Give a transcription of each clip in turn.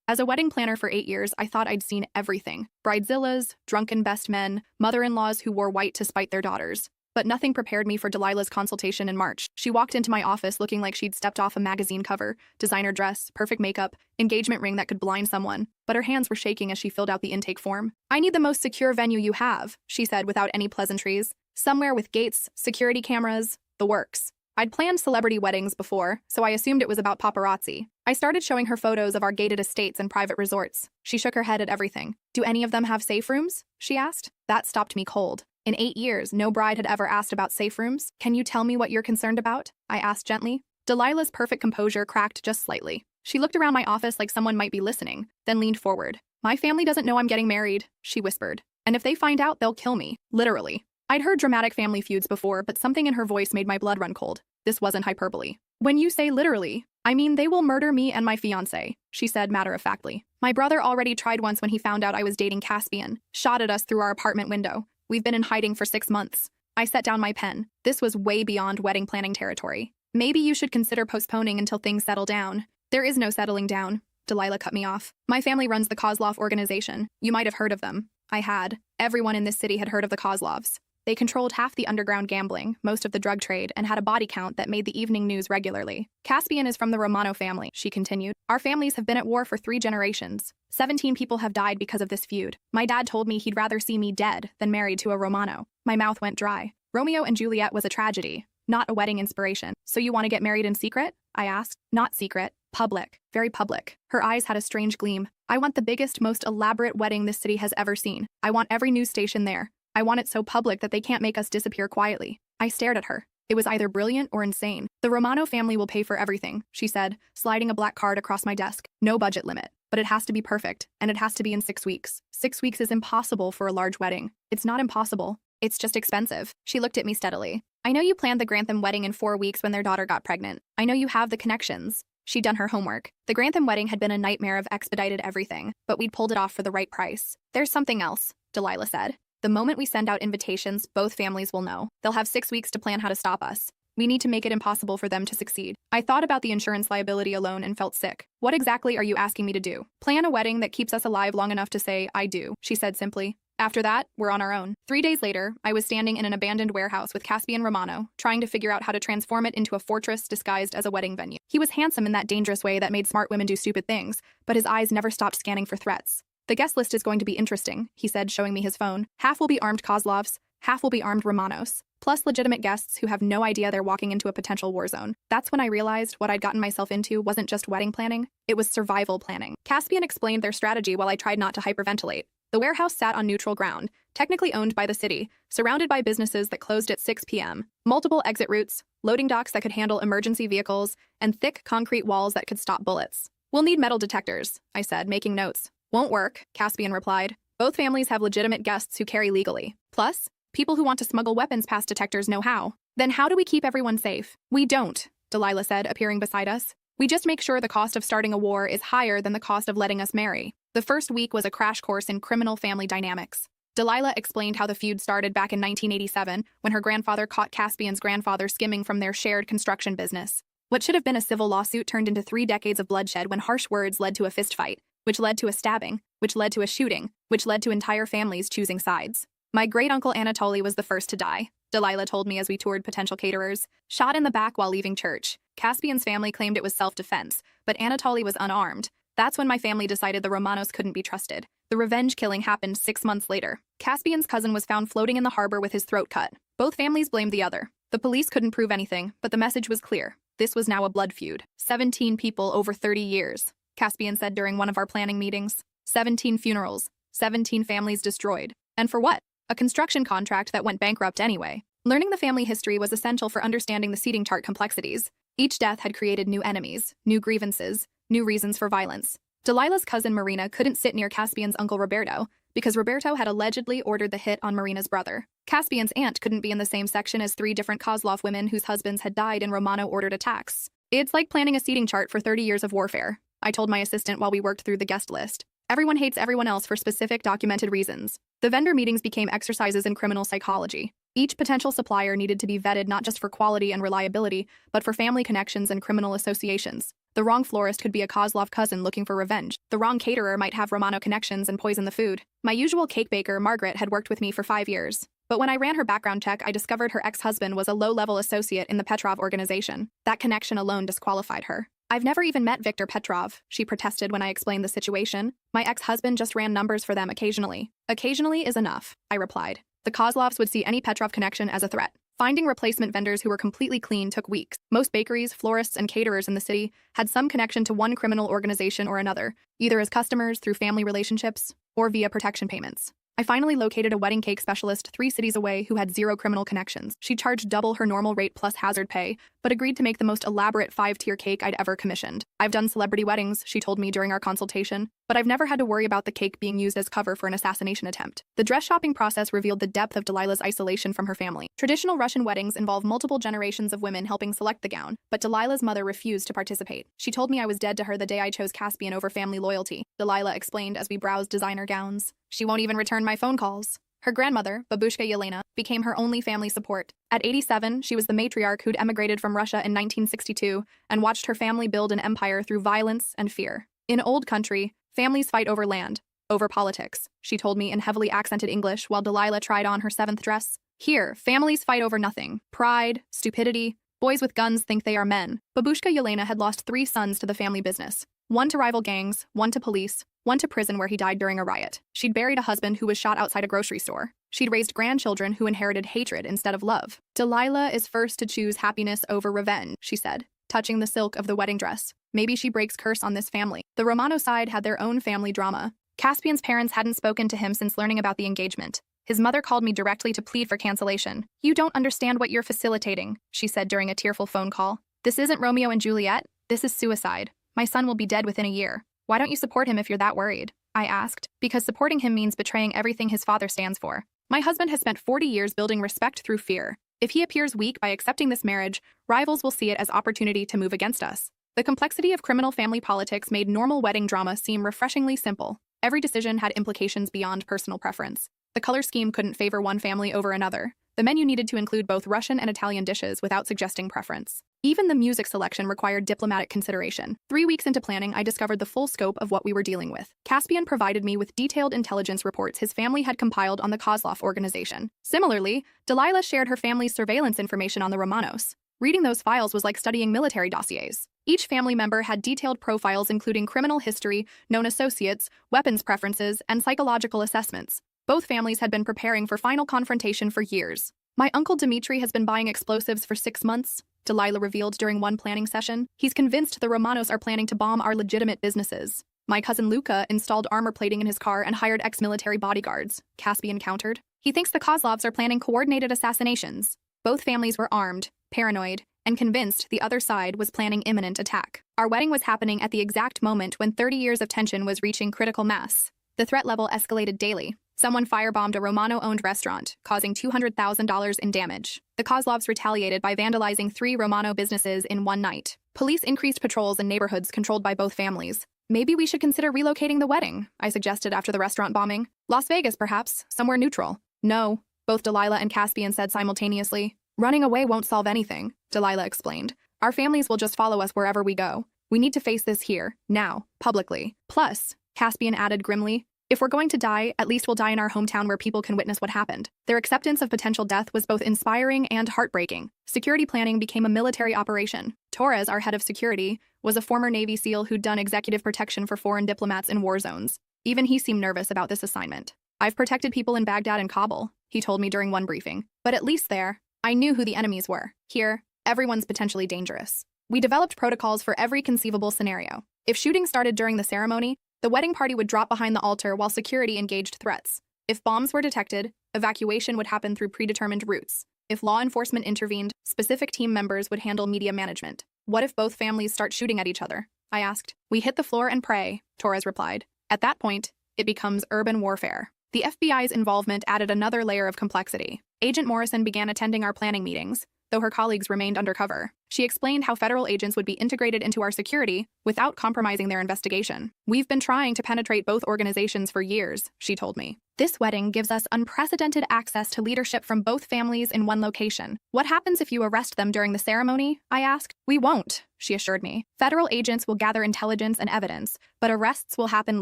As a wedding planner for 8 years, I thought I'd seen everything. Bridezillas, drunken best men, mother-in-laws who wore white to spite their daughters. But nothing prepared me for Delilah's consultation in March. She walked into my office looking like she'd stepped off a magazine cover, designer dress, perfect makeup, engagement ring that could blind someone. But her hands were shaking as she filled out the intake form. "I need the most secure venue you have," she said without any pleasantries. "Somewhere with gates, security cameras, the works." I'd planned celebrity weddings before, so I assumed it was about paparazzi. I started showing her photos of our gated estates and private resorts. She shook her head at everything. "Do any of them have safe rooms?" she asked. That stopped me cold. In 8 years, no bride had ever asked about safe rooms. "Can you tell me what you're concerned about?" I asked gently. Delilah's perfect composure cracked just slightly. She looked around my office like someone might be listening, then leaned forward. "My family doesn't know I'm getting married," she whispered. "And if they find out, they'll kill me. Literally." I'd heard dramatic family feuds before, but something in her voice made my blood run cold. This wasn't hyperbole. "When you say literally, I mean they will murder me and my fiancé," she said matter-of-factly. "My brother already tried once when he found out I was dating Caspian. Shot at us through our apartment window. We've been in hiding for 6 months." I set down my pen. This was way beyond wedding planning territory. "Maybe you should consider postponing until things settle down." "There is no settling down," Delilah cut me off. "My family runs the Kozlov organization. You might have heard of them." I had. Everyone in this city had heard of the Kozlovs. They controlled half the underground gambling, most of the drug trade, and had a body count that made the evening news regularly. "Caspian is from the Romano family," she continued. "Our families have been at war for 3 generations. 17 people have died because of this feud. My dad told me he'd rather see me dead than married to a Romano." My mouth went dry. Romeo and Juliet was a tragedy, not a wedding inspiration. "So you want to get married in secret?" I asked. "Not secret. Public. Very public." Her eyes had a strange gleam. "I want the biggest, most elaborate wedding this city has ever seen. I want every news station there. I want it so public that they can't make us disappear quietly." I stared at her. It was either brilliant or insane. "The Romano family will pay for everything," she said, sliding a black card across my desk. "No budget limit. But it has to be perfect, and it has to be in 6 weeks. 6 weeks is impossible for a large wedding." "It's not impossible. It's just expensive." She looked at me steadily. "I know you planned the Grantham wedding in 4 weeks when their daughter got pregnant. I know you have the connections." She'd done her homework. The Grantham wedding had been a nightmare of expedited everything, but we'd pulled it off for the right price. "There's something else," Delilah said. "The moment we send out invitations, both families will know. They'll have 6 weeks to plan how to stop us. We need to make it impossible for them to succeed." I thought about the insurance liability alone and felt sick. "What exactly are you asking me to do?" "Plan a wedding that keeps us alive long enough to say, 'I do,'" she said simply. "After that, we're on our own." 3 days later, I was standing in an abandoned warehouse with Caspian Romano, trying to figure out how to transform it into a fortress disguised as a wedding venue. He was handsome in that dangerous way that made smart women do stupid things, but his eyes never stopped scanning for threats. "The guest list is going to be interesting," he said, showing me his phone. "Half will be armed Kozlovs, half will be armed Romanos, plus legitimate guests who have no idea they're walking into a potential war zone." That's when I realized what I'd gotten myself into wasn't just wedding planning, it was survival planning. Caspian explained their strategy while I tried not to hyperventilate. The warehouse sat on neutral ground, technically owned by the city, surrounded by businesses that closed at 6 p.m., multiple exit routes, loading docks that could handle emergency vehicles, and thick concrete walls that could stop bullets. "We'll need metal detectors," I said, making notes. "Won't work," Caspian replied. "Both families have legitimate guests who carry legally. Plus, people who want to smuggle weapons past detectors know how." "Then how do we keep everyone safe?" "We don't," Delilah said, appearing beside us. "We just make sure the cost of starting a war is higher than the cost of letting us marry." The first week was a crash course in criminal family dynamics. Delilah explained how the feud started back in 1987 when her grandfather caught Caspian's grandfather skimming from their shared construction business. What should have been a civil lawsuit turned into 3 decades of bloodshed when harsh words led to a fistfight, which led to a stabbing, which led to a shooting, which led to entire families choosing sides. "My great-uncle Anatoly was the first to die," Delilah told me as we toured potential caterers. "Shot in the back while leaving church. Caspian's family claimed it was self-defense, but Anatoly was unarmed. That's when my family decided the Romanos couldn't be trusted. The revenge killing happened 6 months later. Caspian's cousin was found floating in the harbor with his throat cut. Both families blamed the other. The police couldn't prove anything, but the message was clear. This was now a blood feud. 17 people over 30 years, Caspian said during one of our planning meetings. 17 funerals, 17 families destroyed. And for what? A construction contract that went bankrupt anyway. Learning the family history was essential for understanding the seating chart complexities. Each death had created new enemies, new grievances, new reasons for violence. Delilah's cousin Marina couldn't sit near Caspian's uncle Roberto because Roberto had allegedly ordered the hit on Marina's brother. Caspian's aunt couldn't be in the same section as 3 different Kozlov women whose husbands had died in Romano-ordered attacks. "It's like planning a seating chart for 30 years of warfare," I told my assistant while we worked through the guest list. "Everyone hates everyone else for specific documented reasons." The vendor meetings became exercises in criminal psychology. Each potential supplier needed to be vetted not just for quality and reliability, but for family connections and criminal associations. The wrong florist could be a Kozlov cousin looking for revenge. The wrong caterer might have Romano connections and poison the food. My usual cake baker, Margaret, had worked with me for 5 years. But when I ran her background check, I discovered her ex-husband was a low-level associate in the Petrov organization. That connection alone disqualified her. I've never even met Viktor Petrov, she protested when I explained the situation. My ex-husband just ran numbers for them occasionally. Occasionally is enough, I replied. The Kozlovs would see any Petrov connection as a threat. Finding replacement vendors who were completely clean took weeks. Most bakeries, florists, and caterers in the city had some connection to one criminal organization or another, either as customers through family relationships or via protection payments. I finally located a wedding cake specialist 3 cities away who had 0 criminal connections. She charged double her normal rate plus hazard pay, but agreed to make the most elaborate 5-tier cake I'd ever commissioned. I've done celebrity weddings, she told me during our consultation, but I've never had to worry about the cake being used as cover for an assassination attempt. The dress shopping process revealed the depth of Delilah's isolation from her family. Traditional Russian weddings involve multiple generations of women helping select the gown, but Delilah's mother refused to participate. She told me I was dead to her the day I chose Caspian over family loyalty, Delilah explained as we browsed designer gowns. She won't even return my phone calls. Her grandmother, Babushka Yelena, became her only family support. At 87, she was the matriarch who'd emigrated from Russia in 1962 and watched her family build an empire through violence and fear. In old country, families fight over land, over politics, she told me in heavily accented English while Delilah tried on her 7th dress. Here, families fight over nothing. Pride, stupidity, boys with guns think they are men. Babushka Yelena had lost 3 sons to the family business. 1 to rival gangs, 1 to police, 1 to prison where he died during a riot. She'd buried a husband who was shot outside a grocery store. She'd raised grandchildren who inherited hatred instead of love. Delilah is first to choose happiness over revenge, she said, touching the silk of the wedding dress. Maybe she breaks curse on this family. The Romano side had their own family drama. Caspian's parents hadn't spoken to him since learning about the engagement. His mother called me directly to plead for cancellation. You don't understand what you're facilitating, she said during a tearful phone call. This isn't Romeo and Juliet. This is suicide. My son will be dead within a year. Why don't you support him if you're that worried? I asked, because supporting him means betraying everything his father stands for. My husband has spent 40 years building respect through fear. If he appears weak by accepting this marriage, rivals will see it as opportunity to move against us. The complexity of criminal family politics made normal wedding drama seem refreshingly simple. Every decision had implications beyond personal preference. The color scheme couldn't favor one family over another. The menu needed to include both Russian and Italian dishes without suggesting preference. Even the music selection required diplomatic consideration. 3 weeks into planning, I discovered the full scope of what we were dealing with. Caspian provided me with detailed intelligence reports his family had compiled on the Kozlov organization. Similarly, Delilah shared her family's surveillance information on the Romanos. Reading those files was like studying military dossiers. Each family member had detailed profiles including criminal history, known associates, weapons preferences, and psychological assessments. Both families had been preparing for final confrontation for years. My uncle Dmitri has been buying explosives for 6 months, Delilah revealed during one planning session. He's convinced the Romanos are planning to bomb our legitimate businesses. My cousin Luka installed armor plating in his car and hired ex-military bodyguards, Caspian countered. He thinks the Kozlovs are planning coordinated assassinations. Both families were armed, paranoid, and convinced the other side was planning imminent attack. Our wedding was happening at the exact moment when 30 years of tension was reaching critical mass. The threat level escalated daily. Someone firebombed a Romano-owned restaurant, causing $200,000 in damage. The Kozlovs retaliated by vandalizing 3 Romano businesses in one night. Police increased patrols in neighborhoods controlled by both families. Maybe we should consider relocating the wedding, I suggested after the restaurant bombing. Las Vegas, perhaps, somewhere neutral. No, both Delilah and Caspian said simultaneously. Running away won't solve anything, Delilah explained. Our families will just follow us wherever we go. We need to face this here, now, publicly. Plus, Caspian added grimly, if we're going to die, at least we'll die in our hometown where people can witness what happened. Their acceptance of potential death was both inspiring and heartbreaking. Security planning became a military operation. Torres, our head of security, was a former Navy SEAL who'd done executive protection for foreign diplomats in war zones. Even he seemed nervous about this assignment. I've protected people in Baghdad and Kabul, he told me during one briefing. But at least there, I knew who the enemies were. Here, everyone's potentially dangerous. We developed protocols for every conceivable scenario. If shooting started during the ceremony, the wedding party would drop behind the altar while security engaged threats. If bombs were detected, evacuation would happen through predetermined routes. If law enforcement intervened, specific team members would handle media management. What if both families start shooting at each other? I asked. We hit the floor and pray, Torres replied. At that point, it becomes urban warfare. The FBI's involvement added another layer of complexity. Agent Morrison began attending our planning meetings, though her colleagues remained undercover. She explained how federal agents would be integrated into our security without compromising their investigation. We've been trying to penetrate both organizations for years, she told me. This wedding gives us unprecedented access to leadership from both families in one location. What happens if you arrest them during the ceremony? I asked. We won't, she assured me. Federal agents will gather intelligence and evidence, but arrests will happen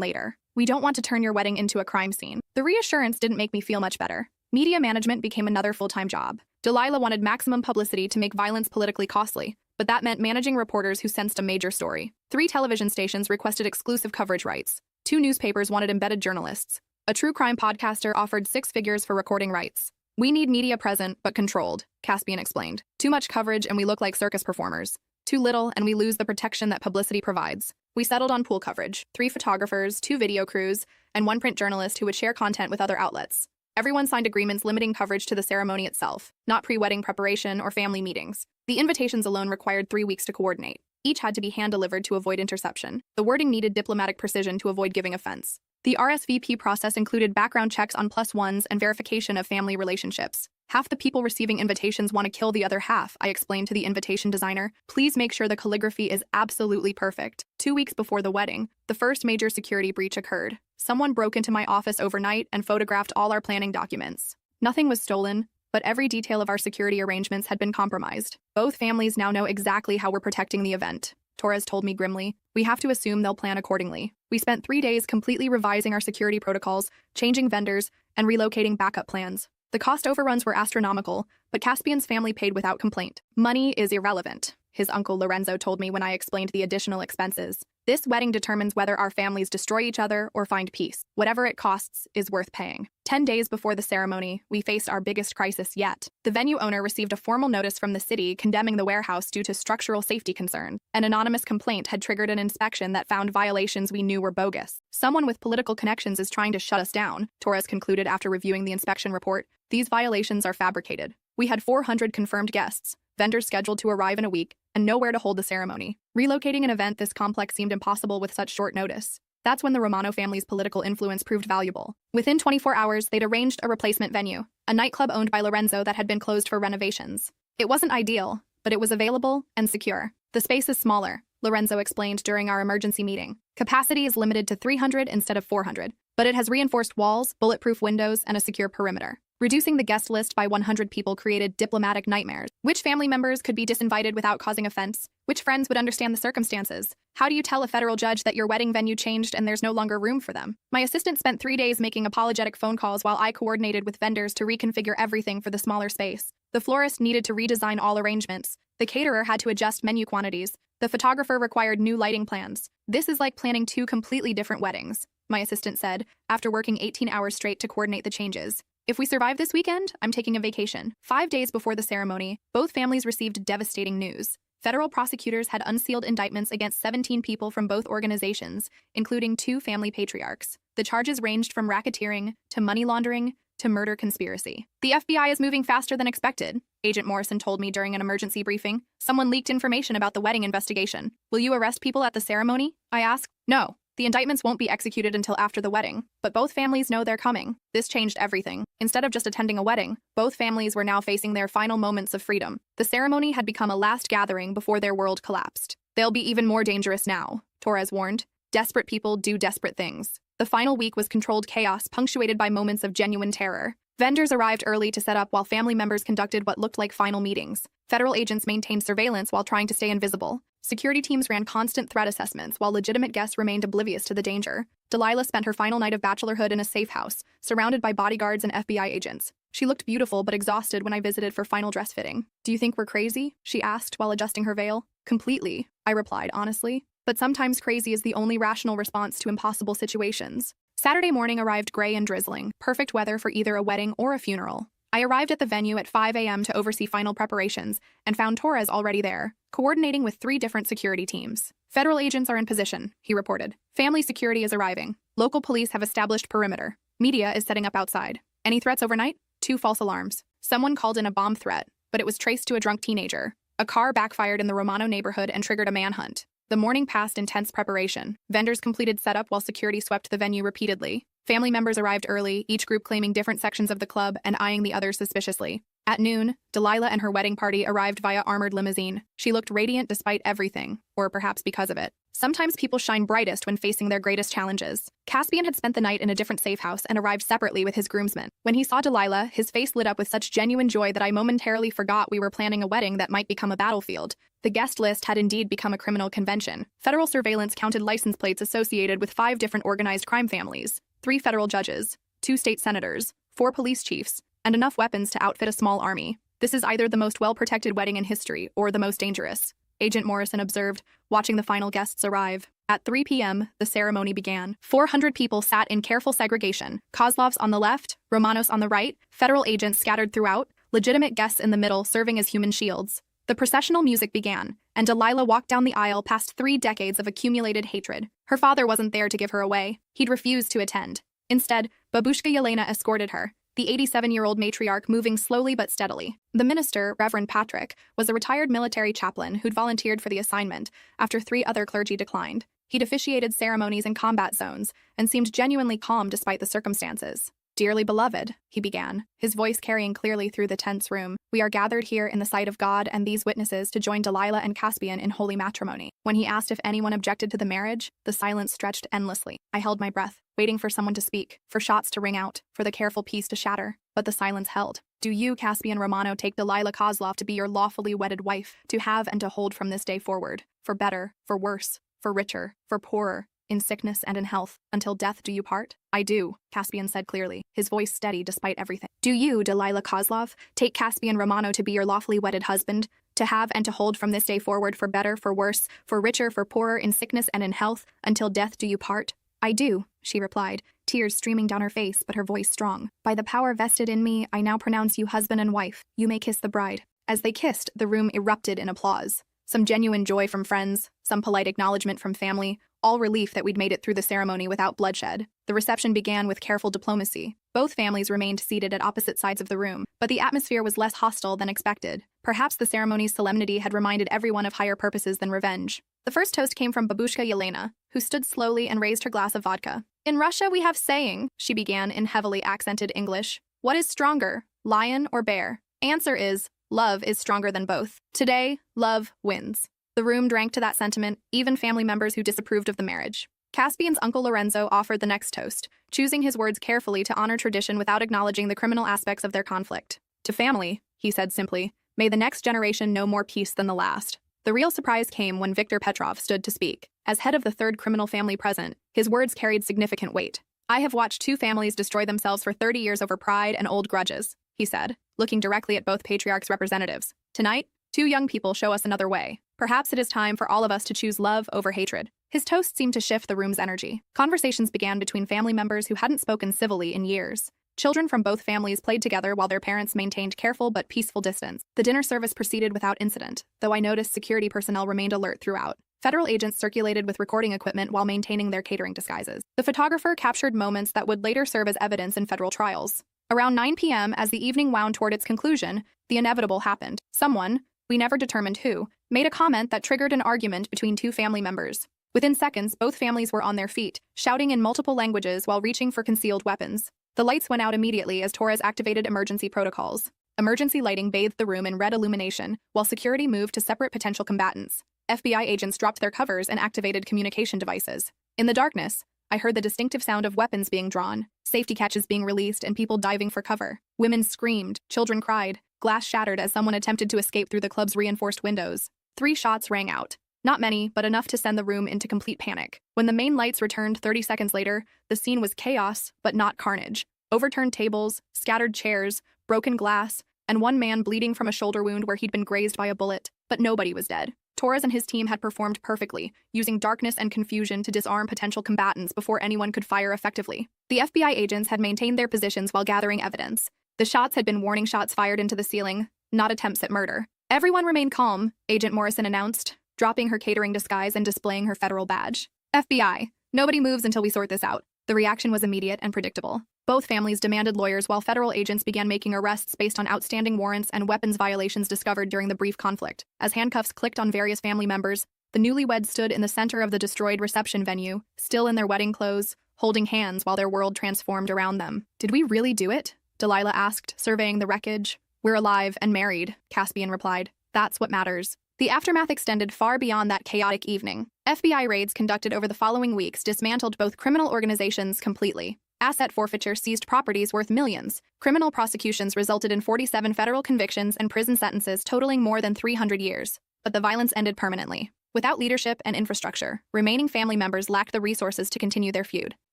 later. We don't want to turn your wedding into a crime scene. The reassurance didn't make me feel much better. Media management became another full-time job. Delilah wanted maximum publicity to make violence politically costly, but that meant managing reporters who sensed a major story. 3 television stations requested exclusive coverage rights. 2 newspapers wanted embedded journalists. A true crime podcaster offered 6 figures for recording rights. We need media present, but controlled, Caspian explained. Too much coverage and we look like circus performers. Too little and we lose the protection that publicity provides. We settled on pool coverage, 3 photographers, 2 video crews, and 1 print journalist who would share content with other outlets. Everyone signed agreements limiting coverage to the ceremony itself, not pre-wedding preparation or family meetings. The invitations alone required 3 weeks to coordinate. Each had to be hand-delivered to avoid interception. The wording needed diplomatic precision to avoid giving offense. The RSVP process included background checks on +1s and verification of family relationships. Half the people receiving invitations want to kill the other half, I explained to the invitation designer. Please make sure the calligraphy is absolutely perfect. 2 weeks before the wedding, the first major security breach occurred. Someone broke into my office overnight and photographed all our planning documents. Nothing was stolen, but every detail of our security arrangements had been compromised. Both families now know exactly how we're protecting the event, Torres told me grimly. We have to assume they'll plan accordingly. We spent 3 days completely revising our security protocols, changing vendors, and relocating backup plans. The cost overruns were astronomical, but Caspian's family paid without complaint. Money is irrelevant, his uncle Lorenzo told me when I explained the additional expenses. This wedding determines whether our families destroy each other or find peace. Whatever it costs is worth paying. 10 days before the ceremony, we faced our biggest crisis yet. The venue owner received a formal notice from the city condemning the warehouse due to structural safety concern. An anonymous complaint had triggered an inspection that found violations we knew were bogus. Someone with political connections is trying to shut us down, Torres concluded after reviewing the inspection report. These violations are fabricated. We had 400 confirmed guests, vendors scheduled to arrive in a week, and nowhere to hold the ceremony. Relocating an event this complex seemed impossible with such short notice. That's when the Romano family's political influence proved valuable. Within 24 hours, they'd arranged a replacement venue, a nightclub owned by Lorenzo that had been closed for renovations. It wasn't ideal, but it was available and secure. The space is smaller, Lorenzo explained during our emergency meeting. Capacity is limited to 300 instead of 400, but it has reinforced walls, bulletproof windows, and a secure perimeter. Reducing the guest list by 100 people created diplomatic nightmares. Which family members could be disinvited without causing offense? Which friends would understand the circumstances? How do you tell a federal judge that your wedding venue changed and there's no longer room for them? My assistant spent 3 days making apologetic phone calls while I coordinated with vendors to reconfigure everything for the smaller space. The florist needed to redesign all arrangements. The caterer had to adjust menu quantities. The photographer required new lighting plans. This is like planning 2 completely different weddings, my assistant said, after working 18 hours straight to coordinate the changes. If we survive this weekend, I'm taking a vacation. 5 days before the ceremony, both families received devastating news. Federal prosecutors had unsealed indictments against 17 people from both organizations, including 2 family patriarchs. The charges ranged from racketeering to money laundering to murder conspiracy. The FBI is moving faster than expected, Agent Morrison told me during an emergency briefing. Someone leaked information about the wedding investigation. Will you arrest people at the ceremony? I asked. No. The indictments won't be executed until after the wedding, but both families know they're coming. This changed everything. Instead of just attending a wedding, both families were now facing their final moments of freedom. The ceremony had become a last gathering before their world collapsed. They'll be even more dangerous now, Torres warned. Desperate people do desperate things. The final week was controlled chaos, punctuated by moments of genuine terror. Vendors arrived early to set up while family members conducted what looked like final meetings. Federal agents maintained surveillance while trying to stay invisible. Security teams ran constant threat assessments while legitimate guests remained oblivious to the danger. Delilah spent her final night of bachelorhood in a safe house, surrounded by bodyguards and FBI agents. She looked beautiful but exhausted when I visited for final dress fitting. Do you think we're crazy? She asked while adjusting her veil. Completely, I replied honestly. But sometimes crazy is the only rational response to impossible situations. Saturday morning arrived gray and drizzling, perfect weather for either a wedding or a funeral. I arrived at the venue at 5 a.m. to oversee final preparations and found Torres already there, coordinating with 3 different security teams. Federal agents are in position, he reported. Family security is arriving. Local police have established perimeter. Media is setting up outside. Any threats overnight? 2 false alarms. Someone called in a bomb threat, but it was traced to a drunk teenager. A car backfired in the Romano neighborhood and triggered a manhunt. The morning passed intense preparation. Vendors completed setup while security swept the venue repeatedly. Family members arrived early, each group claiming different sections of the club and eyeing the others suspiciously. At noon, Delilah and her wedding party arrived via armored limousine. She looked radiant despite everything, or perhaps because of it. Sometimes people shine brightest when facing their greatest challenges. Caspian had spent the night in a different safe house and arrived separately with his groomsmen. When he saw Delilah, his face lit up with such genuine joy that I momentarily forgot we were planning a wedding that might become a battlefield. The guest list had indeed become a criminal convention. Federal surveillance counted license plates associated with 5 different organized crime families, 3 federal judges, 2 state senators, 4 police chiefs, and enough weapons to outfit a small army. This is either the most well-protected wedding in history or the most dangerous, Agent Morrison observed, watching the final guests arrive. At 3 p.m., the ceremony began. 400 people sat in careful segregation. Kozlovs on the left, Romanos on the right, federal agents scattered throughout, legitimate guests in the middle serving as human shields. The processional music began, and Delilah walked down the aisle past 3 decades of accumulated hatred. Her father wasn't there to give her away. He'd refused to attend. Instead, Babushka Yelena escorted her, the 87-year-old matriarch moving slowly but steadily. The minister, Reverend Patrick, was a retired military chaplain who'd volunteered for the assignment after 3 other clergy declined. He'd officiated ceremonies in combat zones and seemed genuinely calm despite the circumstances. "Dearly beloved," he began, his voice carrying clearly through the tense room, "we are gathered here in the sight of God and these witnesses to join Delilah and Caspian in holy matrimony." When he asked if anyone objected to the marriage, the silence stretched endlessly. I held my breath, waiting for someone to speak, for shots to ring out, for the careful peace to shatter. But the silence held. "Do you, Caspian Romano, take Delilah Kozlov to be your lawfully wedded wife, to have and to hold from this day forward, for better, for worse, for richer, for poorer, in sickness and in health, until death do you part?" "I do," Caspian said clearly, his voice steady despite everything. "Do you, Delilah Kozlov, take Caspian Romano to be your lawfully wedded husband, to have and to hold from this day forward for better, for worse, for richer, for poorer, in sickness and in health, until death do you part?" "I do," she replied, tears streaming down her face but her voice strong. "By the power vested in me, I now pronounce you husband and wife. You may kiss the bride." As they kissed, the room erupted in applause. Some genuine joy from friends, some polite acknowledgement from family, all relief that we'd made it through the ceremony without bloodshed. The reception began with careful diplomacy. Both families remained seated at opposite sides of the room, but the atmosphere was less hostile than expected. Perhaps the ceremony's solemnity had reminded everyone of higher purposes than revenge. The first toast came from Babushka Yelena, who stood slowly and raised her glass of vodka. "In Russia we have saying," she began in heavily accented English, "what is stronger, lion or bear? Answer is, love is stronger than both. Today, love wins." The room drank to that sentiment, even family members who disapproved of the marriage. Caspian's uncle Lorenzo offered the next toast, choosing his words carefully to honor tradition without acknowledging the criminal aspects of their conflict. "To family," he said simply, "may the next generation know more peace than the last." The real surprise came when Viktor Petrov stood to speak. As head of the 3rd criminal family present, his words carried significant weight. "I have watched 2 families destroy themselves for 30 years over pride and old grudges," he said, looking directly at both patriarchs' representatives. "Tonight, 2 young people show us another way. Perhaps it is time for all of us to choose love over hatred." His toast seemed to shift the room's energy. Conversations began between family members who hadn't spoken civilly in years. Children from both families played together while their parents maintained careful but peaceful distance. The dinner service proceeded without incident, though I noticed security personnel remained alert throughout. Federal agents circulated with recording equipment while maintaining their catering disguises. The photographer captured moments that would later serve as evidence in federal trials. Around 9 p.m., as the evening wound toward its conclusion, the inevitable happened. Someone, we never determined who, made a comment that triggered an argument between 2 family members. Within seconds, both families were on their feet, shouting in multiple languages while reaching for concealed weapons. The lights went out immediately as Torres activated emergency protocols. Emergency lighting bathed the room in red illumination, while security moved to separate potential combatants. FBI agents dropped their covers and activated communication devices. In the darkness, I heard the distinctive sound of weapons being drawn, safety catches being released, and people diving for cover. Women screamed, children cried, glass shattered as someone attempted to escape through the club's reinforced windows. 3 shots rang out. Not many, but enough to send the room into complete panic. When the main lights returned 30 seconds later, the scene was chaos, but not carnage. Overturned tables, scattered chairs, broken glass, and one man bleeding from a shoulder wound where he'd been grazed by a bullet, but nobody was dead. Torres and his team had performed perfectly, using darkness and confusion to disarm potential combatants before anyone could fire effectively. The FBI agents had maintained their positions while gathering evidence. The shots had been warning shots fired into the ceiling, not attempts at murder. "Everyone remain calm," Agent Morrison announced, dropping her catering disguise and displaying her federal badge. "FBI, nobody moves until we sort this out." The reaction was immediate and predictable. Both families demanded lawyers while federal agents began making arrests based on outstanding warrants and weapons violations discovered during the brief conflict. As handcuffs clicked on various family members, the newlyweds stood in the center of the destroyed reception venue, still in their wedding clothes, holding hands while their world transformed around them. "Did we really do it?" Delilah asked, surveying the wreckage. "We're alive and married," Caspian replied. "That's what matters." The aftermath extended far beyond that chaotic evening. FBI raids conducted over the following weeks dismantled both criminal organizations completely. Asset forfeiture seized properties worth millions. Criminal prosecutions resulted in 47 federal convictions and prison sentences totaling more than 300 years. But the violence ended permanently. Without leadership and infrastructure, remaining family members lacked the resources to continue their feud.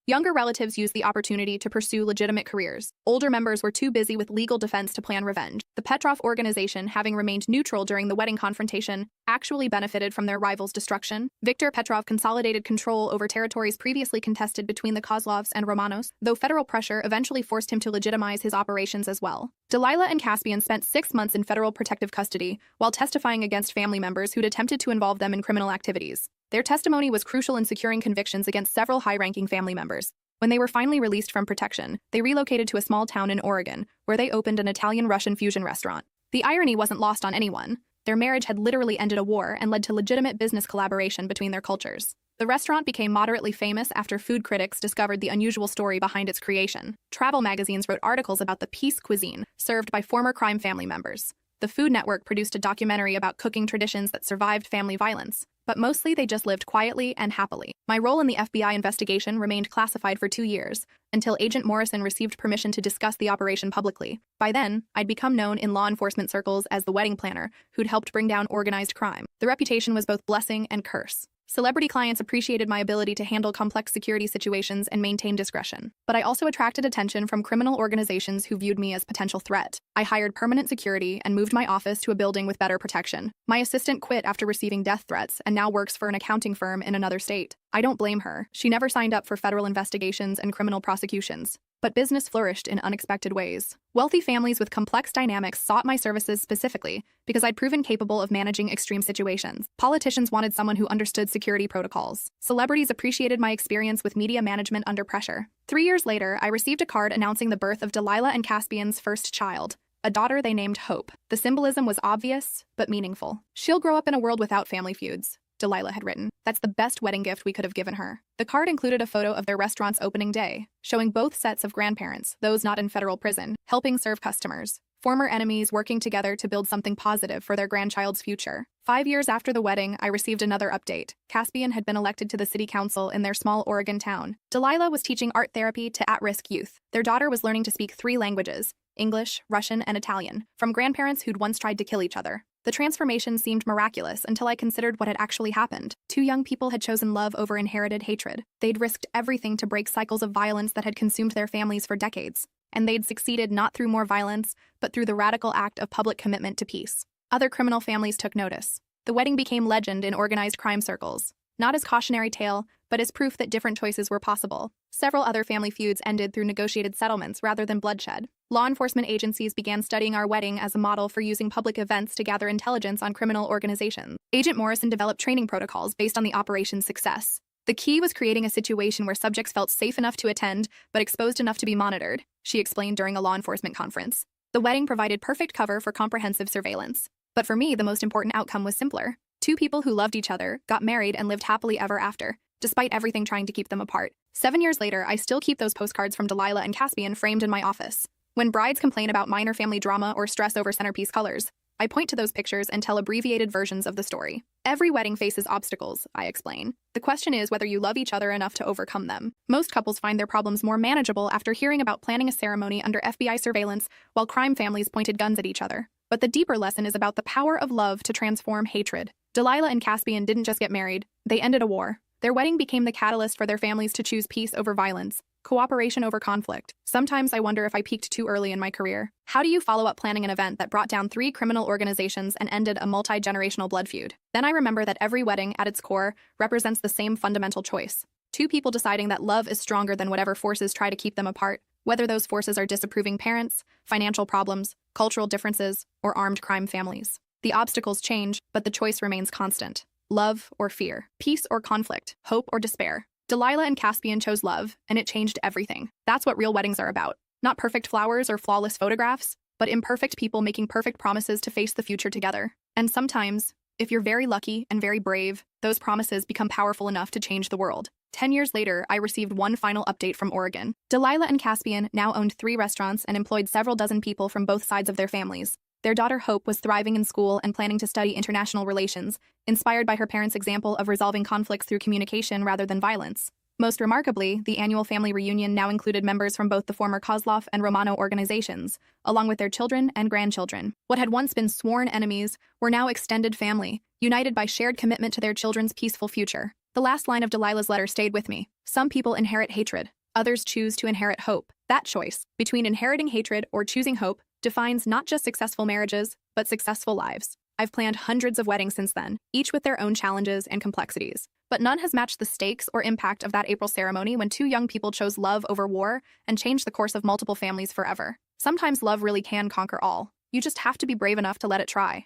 Younger relatives used the opportunity to pursue legitimate careers. Older members were too busy with legal defense to plan revenge. The Petrov organization, having remained neutral during the wedding confrontation, actually benefited from their rival's destruction. Viktor Petrov consolidated control over territories previously contested between the Kozlovs and Romanos, though federal pressure eventually forced him to legitimize his operations as well. Delilah and Caspian spent 6 months in federal protective custody while testifying against family members who'd attempted to involve them in criminal activities. Their testimony was crucial in securing convictions against several high-ranking family members. When they were finally released from protection, they relocated to a small town in Oregon, where they opened an Italian-Russian fusion restaurant. The irony wasn't lost on anyone. Their marriage had literally ended a war and led to legitimate business collaboration between their cultures. The restaurant became moderately famous after food critics discovered the unusual story behind its creation. Travel magazines wrote articles about the peace cuisine served by former crime family members. The Food Network produced a documentary about cooking traditions that survived family violence. But mostly they just lived quietly and happily. My role in the FBI investigation remained classified for 2 years, until Agent Morrison received permission to discuss the operation publicly. By then, I'd become known in law enforcement circles as the wedding planner who'd helped bring down organized crime. The reputation was both blessing and curse. Celebrity clients appreciated my ability to handle complex security situations and maintain discretion. But I also attracted attention from criminal organizations who viewed me as a potential threat. I hired permanent security and moved my office to a building with better protection. My assistant quit after receiving death threats and now works for an accounting firm in another state. I don't blame her. She never signed up for federal investigations and criminal prosecutions. But business flourished in unexpected ways. Wealthy families with complex dynamics sought my services specifically because I'd proven capable of managing extreme situations. Politicians wanted someone who understood security protocols. Celebrities appreciated my experience with media management under pressure. 3 years later, I received a card announcing the birth of Delilah and Caspian's first child, a daughter they named Hope. The symbolism was obvious, but meaningful. She'll grow up in a world without family feuds, Delilah had written. That's the best wedding gift we could have given her. The card included a photo of their restaurant's opening day, showing both sets of grandparents, those not in federal prison, helping serve customers. Former enemies working together to build something positive for their grandchild's future. 5 years after the wedding, I received another update. Caspian had been elected to the city council in their small Oregon town. Delilah was teaching art therapy to at-risk youth. Their daughter was learning to speak 3 languages, English, Russian, and Italian, from grandparents who'd once tried to kill each other. The transformation seemed miraculous until I considered what had actually happened. 2 young people had chosen love over inherited hatred. They'd risked everything to break cycles of violence that had consumed their families for decades. And they'd succeeded not through more violence, but through the radical act of public commitment to peace. Other criminal families took notice. The wedding became legend in organized crime circles. Not as cautionary tale, but as proof that different choices were possible. Several other family feuds ended through negotiated settlements rather than bloodshed. Law enforcement agencies began studying our wedding as a model for using public events to gather intelligence on criminal organizations. Agent Morrison developed training protocols based on the operation's success. The key was creating a situation where subjects felt safe enough to attend, but exposed enough to be monitored, she explained during a law enforcement conference. The wedding provided perfect cover for comprehensive surveillance. But for me, the most important outcome was simpler. 2 people who loved each other, got married, and lived happily ever after, despite everything trying to keep them apart. 7 years later, I still keep those postcards from Delilah and Caspian framed in my office. When brides complain about minor family drama or stress over centerpiece colors, I point to those pictures and tell abbreviated versions of the story. Every wedding faces obstacles, I explain. The question is whether you love each other enough to overcome them. Most couples find their problems more manageable after hearing about planning a ceremony under FBI surveillance while crime families pointed guns at each other. But the deeper lesson is about the power of love to transform hatred. Delilah and Caspian didn't just get married, they ended a war. Their wedding became the catalyst for their families to choose peace over violence, cooperation over conflict. Sometimes I wonder if I peaked too early in my career. How do you follow up planning an event that brought down 3 criminal organizations and ended a multi-generational blood feud? Then I remember that every wedding, at its core, represents the same fundamental choice. 2 people deciding that love is stronger than whatever forces try to keep them apart, whether those forces are disapproving parents, financial problems, cultural differences, or armed crime families. The obstacles change, but the choice remains constant. Love or fear, peace or conflict, hope or despair. Delilah and Caspian chose love, and it changed everything. That's what real weddings are about. Not perfect flowers or flawless photographs, but imperfect people making perfect promises to face the future together. And sometimes, if you're very lucky and very brave, those promises become powerful enough to change the world. 10 years later, I received one final update from Oregon. Delilah and Caspian now owned 3 restaurants and employed several dozen people from both sides of their families. Their daughter Hope was thriving in school and planning to study international relations, inspired by her parents' example of resolving conflicts through communication rather than violence. Most remarkably, the annual family reunion now included members from both the former Kozlov and Romano organizations, along with their children and grandchildren. What had once been sworn enemies were now extended family, united by shared commitment to their children's peaceful future. The last line of Delilah's letter stayed with me. Some people inherit hatred. Others choose to inherit hope. That choice, between inheriting hatred or choosing hope, defines not just successful marriages, but successful lives. I've planned hundreds of weddings since then, each with their own challenges and complexities. But none has matched the stakes or impact of that April ceremony when two young people chose love over war and changed the course of multiple families forever. Sometimes love really can conquer all. You just have to be brave enough to let it try.